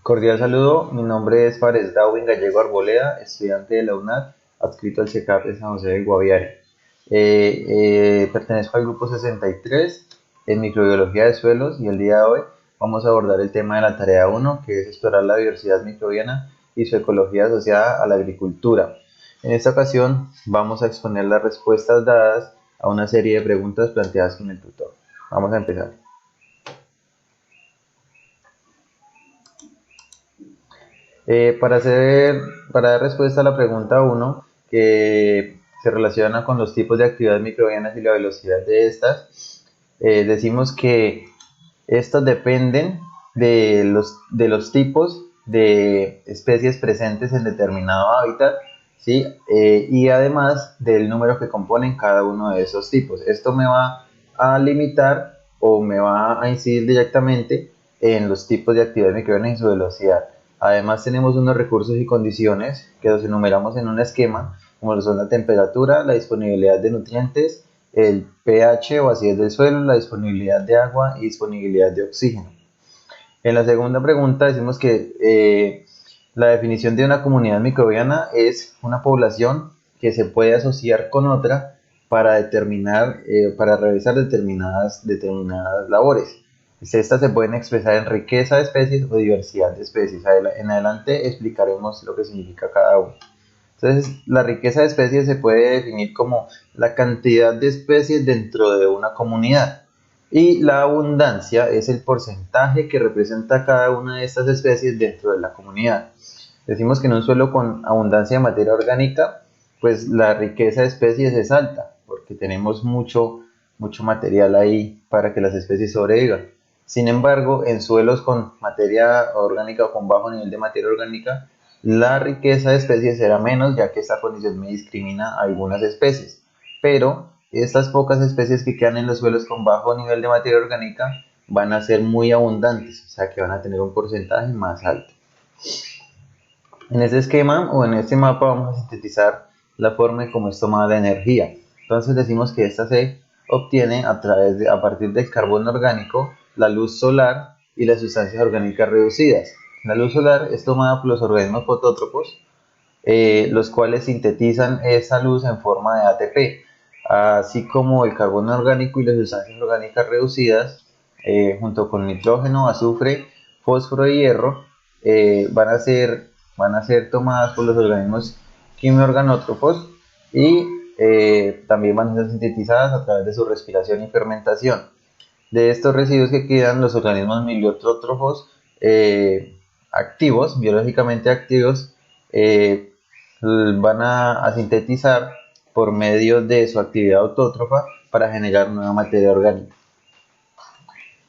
Cordial saludo, mi nombre es Fares Dawin Gallego Arboleda, estudiante de la UNAD, adscrito al CECAP de San José del Guaviare. Pertenezco al grupo 63 en microbiología de suelos y el día de hoy vamos a abordar el tema de la tarea 1, que es explorar la diversidad microbiana y su ecología asociada a la agricultura. En esta ocasión vamos a exponer las respuestas dadas a una serie de preguntas planteadas con el tutor. Vamos a empezar. Para dar respuesta a la pregunta 1, que se relaciona con los tipos de actividades microbianas y la velocidad de estas, decimos que estos dependen de los tipos de especies presentes en determinado hábitat, ¿sí? Y además del número que componen cada uno de esos tipos. Esto me va a limitar o me va a incidir directamente en los tipos de actividades microbianas y su velocidad. Además tenemos unos recursos y condiciones que los enumeramos en un esquema, como lo son la temperatura, la disponibilidad de nutrientes, el pH o acidez del suelo, la disponibilidad de agua y disponibilidad de oxígeno. En la segunda pregunta decimos que la definición de una comunidad microbiana es una población que se puede asociar con otra para realizar determinadas labores. Estas se pueden expresar en riqueza de especies o diversidad de especies. En adelante explicaremos lo que significa cada uno. Entonces, la riqueza de especies se puede definir como la cantidad de especies dentro de una comunidad. Y la abundancia es el porcentaje que representa cada una de estas especies dentro de la comunidad. Decimos que en un suelo con abundancia de materia orgánica, pues la riqueza de especies es alta, porque tenemos mucho material ahí para que las especies sobrevivan. Sin embargo, en suelos con materia orgánica o con bajo nivel de materia orgánica, la riqueza de especies será menos, ya que esta condición me discrimina a algunas especies. Pero estas pocas especies que quedan en los suelos con bajo nivel de materia orgánica van a ser muy abundantes, o sea que van a tener un porcentaje más alto. En este esquema o en este mapa vamos a sintetizar la forma en cómo es tomada la energía. Entonces decimos que esta se obtiene a partir del carbono orgánico, la luz solar y las sustancias orgánicas reducidas. La luz solar es tomada por los organismos fotótropos, los cuales sintetizan esa luz en forma de ATP, así como el carbono orgánico y las sustancias orgánicas reducidas, junto con nitrógeno, azufre, fósforo y hierro, van a ser tomadas por los organismos quimiorganótropos y también van a ser sintetizadas a través de su respiración y fermentación. De estos residuos que quedan, los organismos miliotrófos activos, biológicamente activos, eh, van a sintetizar por medio de su actividad autótrofa para generar nueva materia orgánica.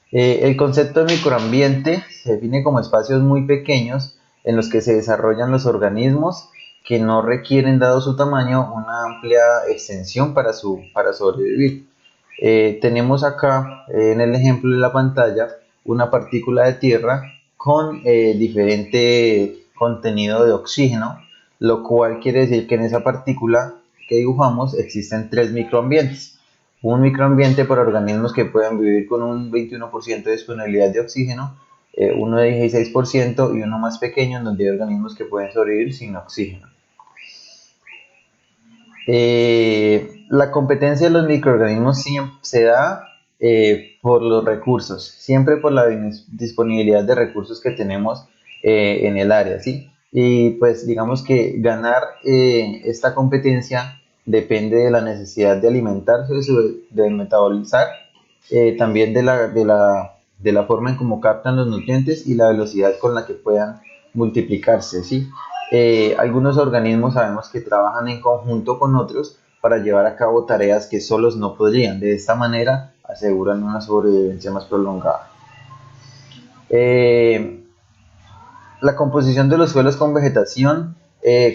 El concepto de microambiente se define como espacios muy pequeños en los que se desarrollan los organismos que no requieren, dado su tamaño, una amplia extensión para sobrevivir. Tenemos acá en el ejemplo de la pantalla una partícula de tierra con diferente contenido de oxígeno, lo cual quiere decir que en esa partícula que dibujamos existen tres microambientes. Un microambiente para organismos que pueden vivir con un 21% de disponibilidad de oxígeno, uno de 16% y uno más pequeño en donde hay organismos que pueden sobrevivir sin oxígeno. La competencia de los microorganismos se da por los recursos, siempre por la disponibilidad de recursos que tenemos en el área, ¿sí? Y pues digamos que ganar esta competencia depende de la necesidad de alimentarse, de metabolizar, también de la forma en cómo captan los nutrientes y la velocidad con la que puedan multiplicarse, ¿sí? Algunos organismos sabemos que trabajan en conjunto con otros para llevar a cabo tareas que solos no podrían. De esta manera aseguran una sobrevivencia más prolongada. La composición de los suelos con vegetación,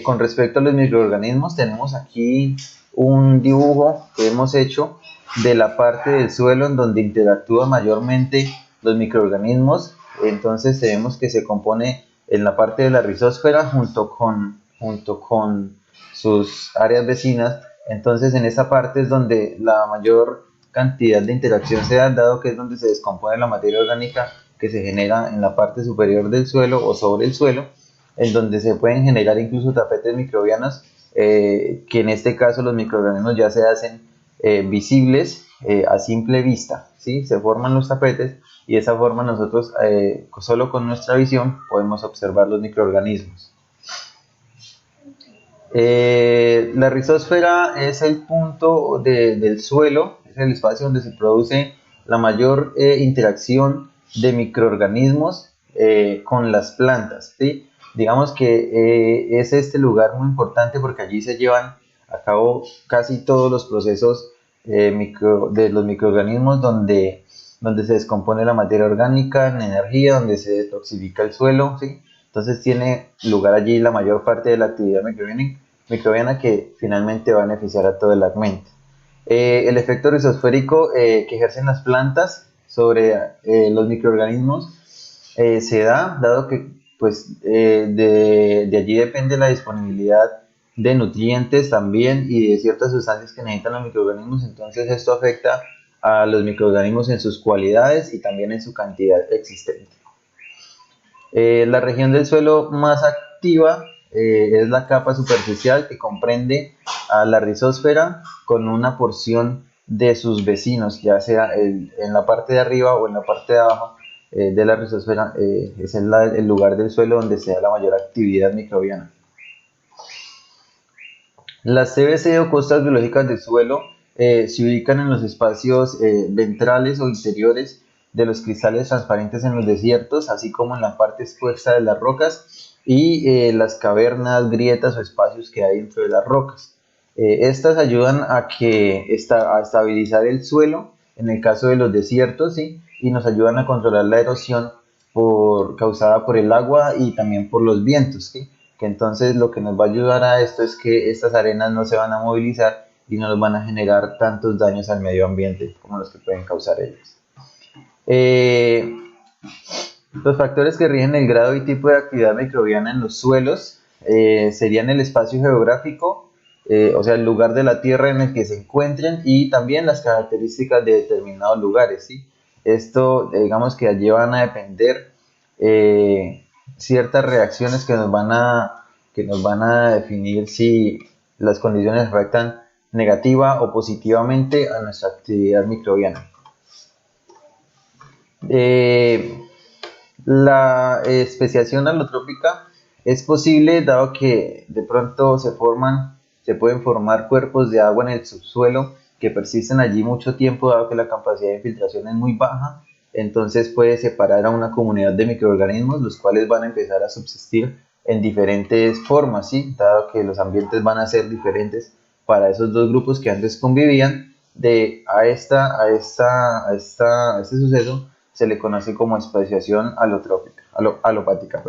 con respecto a los microorganismos, tenemos aquí un dibujo que hemos hecho de la parte del suelo en donde interactúan mayormente los microorganismos. Entonces vemos que se compone en la parte de la rizósfera junto con sus áreas vecinas. Entonces en esa parte es donde la mayor cantidad de interacción se da, dado que es donde se descompone la materia orgánica que se genera en la parte superior del suelo o sobre el suelo, en donde se pueden generar incluso tapetes microbianos, que en este caso los microorganismos ya se hacen visibles a simple vista, ¿sí? Se forman los tapetes y de esa forma nosotros solo con nuestra visión podemos observar los microorganismos. La rizósfera es el punto del suelo, es el espacio donde se produce la mayor interacción de microorganismos con las plantas, ¿sí? Digamos que es este lugar muy importante porque allí se llevan a cabo casi todos los procesos de los microorganismos, donde se descompone la materia orgánica en energía, donde se detoxifica el suelo, ¿sí? Entonces tiene lugar allí la mayor parte de la actividad microbiana que finalmente va a beneficiar a todo el ambiente. El efecto rizosférico que ejercen las plantas sobre los microorganismos se da, dado que pues, de allí depende la disponibilidad de nutrientes también y de ciertas sustancias que necesitan los microorganismos. Entonces esto afecta a los microorganismos en sus cualidades y también en su cantidad existente. La región del suelo más activa es la capa superficial, que comprende a la rizósfera con una porción de sus vecinos, ya sea en la parte de arriba o en la parte de abajo de la rizósfera. Es el lugar del suelo donde se da la mayor actividad microbiana. Las CBC o costas biológicas del suelo se ubican en los espacios ventrales o interiores de los cristales transparentes en los desiertos, así como en la parte expuesta de las rocas y las cavernas, grietas o espacios que hay dentro de las rocas. Estas ayudan a estabilizar el suelo en el caso de los desiertos, ¿sí? Y nos ayudan a controlar la erosión causada por el agua y también por los vientos, ¿sí? Que entonces lo que nos va a ayudar a esto es que estas arenas no se van a movilizar y no nos van a generar tantos daños al medio ambiente como los que pueden causar ellos. Los factores que rigen el grado y tipo de actividad microbiana en los suelos serían el espacio geográfico, o sea, el lugar de la tierra en el que se encuentren, y también las características de determinados lugares, ¿sí? Esto, digamos que allí van a depender ciertas reacciones que nos van a definir si las condiciones afectan negativa o positivamente a nuestra actividad microbiana. La especiación alotrópica es posible dado que de pronto se pueden formar cuerpos de agua en el subsuelo que persisten allí mucho tiempo, dado que la capacidad de infiltración es muy baja. Entonces puede separar a una comunidad de microorganismos, los cuales van a empezar a subsistir en diferentes formas, ¿sí? Dado que los ambientes van a ser diferentes para esos dos grupos que antes convivían. A este suceso se le conoce como especiación alopática.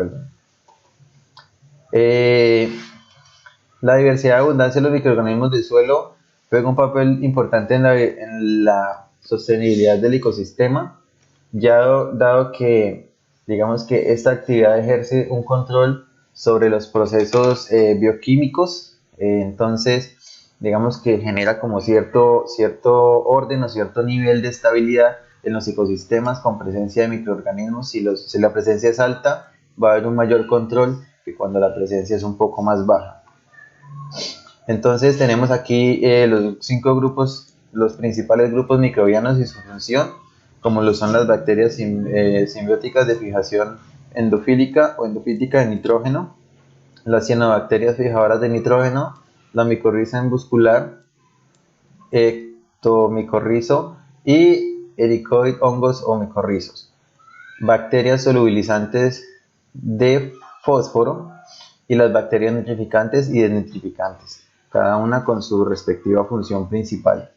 La diversidad y abundancia de los microorganismos del suelo juega un papel importante en la sostenibilidad del ecosistema, ya dado que, digamos que esta actividad ejerce un control sobre los procesos bioquímicos. Entonces, digamos que genera como cierto orden o cierto nivel de estabilidad en los ecosistemas con presencia de microorganismos. Si la presencia es alta, va a haber un mayor control que cuando la presencia es un poco más baja. Entonces tenemos aquí los 5 grupos, los principales grupos microbianos y su función, como lo son las bacterias simbióticas de fijación endofílica o endofítica de nitrógeno, las cianobacterias fijadoras de nitrógeno, la micorriza muscular, ectomicorrizo y ericoid hongos o micorrizos, bacterias solubilizantes de fósforo y las bacterias nitrificantes y desnitrificantes, cada una con su respectiva función principal.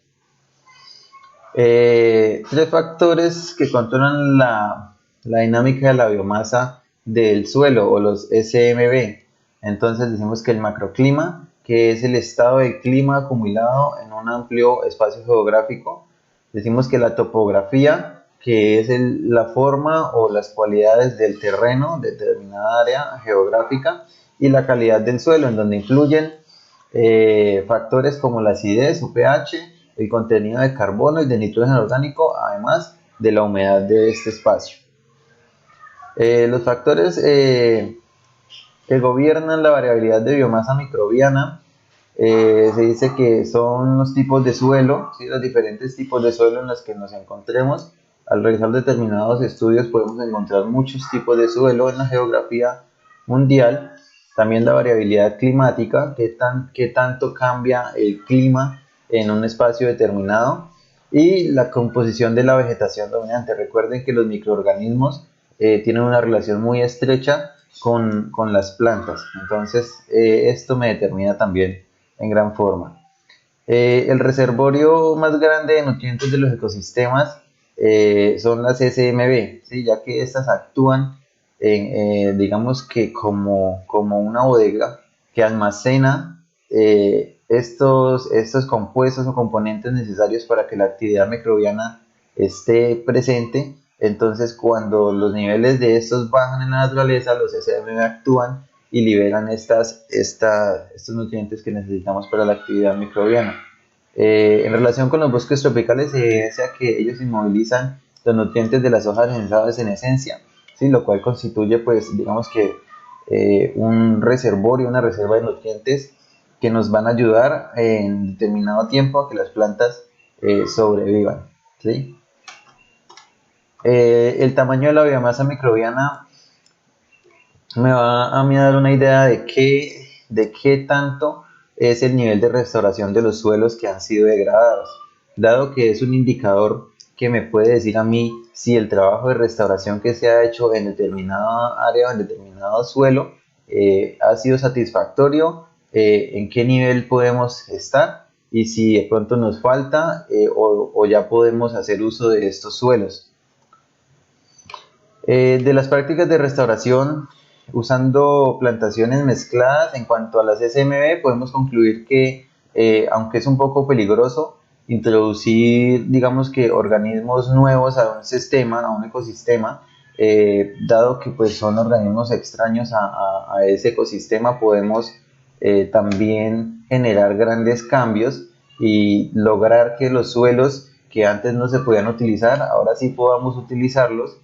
3 factores que controlan la dinámica de la biomasa del suelo, o los SMB. Entonces decimos que el macroclima, que es el estado del clima acumulado en un amplio espacio geográfico. Decimos que la topografía, que es la forma o las cualidades del terreno de determinada área geográfica, y la calidad del suelo, en donde influyen factores como la acidez o pH, el contenido de carbono y de nitrógeno orgánico, además de la humedad de este espacio. Los factores que gobiernan la variabilidad de biomasa microbiana se dice que son los tipos de suelo, ¿sí? Los diferentes tipos de suelo en los que nos encontremos. Al realizar determinados estudios podemos encontrar muchos tipos de suelo en la geografía mundial. También la variabilidad climática, qué tanto cambia el clima en un espacio determinado. Y la composición de la vegetación dominante. Recuerden que los microorganismos tienen una relación muy estrecha con las plantas. Entonces, esto me determina también en gran forma. El reservorio más grande de nutrientes de los ecosistemas son las SMB, ¿sí? Ya que estas actúan digamos que como una bodega que almacena estos compuestos o componentes necesarios para que la actividad microbiana esté presente. Entonces, cuando los niveles de estos bajan en la naturaleza, los SMB actúan y liberan estos nutrientes que necesitamos para la actividad microbiana. En relación con los bosques tropicales, se evidencia que ellos inmovilizan los nutrientes de las hojas densadas en esencia, ¿sí? Lo cual constituye, pues, digamos que un reservorio, una reserva de nutrientes que nos van a ayudar en determinado tiempo a que las plantas sobrevivan, ¿sí? El tamaño de la biomasa microbiana me va a mí a dar una idea de qué tanto es el nivel de restauración de los suelos que han sido degradados, dado que es un indicador que me puede decir a mí si el trabajo de restauración que se ha hecho en determinada área o en determinado suelo ha sido satisfactorio, en qué nivel podemos estar y si de pronto nos falta o ya podemos hacer uso de estos suelos. De las prácticas de restauración usando plantaciones mezcladas en cuanto a las SMB, podemos concluir que, aunque es un poco peligroso, introducir, digamos que organismos nuevos a un sistema, a un ecosistema, dado que pues son organismos extraños a ese ecosistema, podemos también generar grandes cambios y lograr que los suelos que antes no se podían utilizar, ahora sí podamos utilizarlos.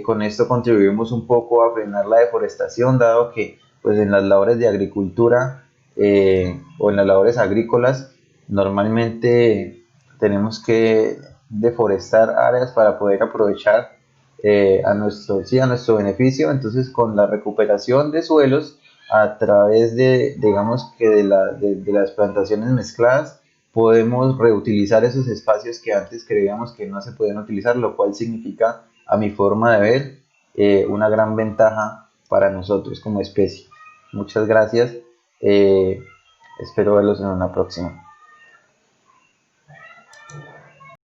Con esto contribuimos un poco a frenar la deforestación, dado que pues, en las labores de agricultura o en las labores agrícolas normalmente tenemos que deforestar áreas para poder aprovechar a nuestro beneficio. Entonces, con la recuperación de suelos a través de, digamos que de las plantaciones mezcladas, podemos reutilizar esos espacios que antes creíamos que no se podían utilizar, lo cual significa, a mi forma de ver, una gran ventaja para nosotros como especie. Muchas gracias. Espero verlos en una próxima.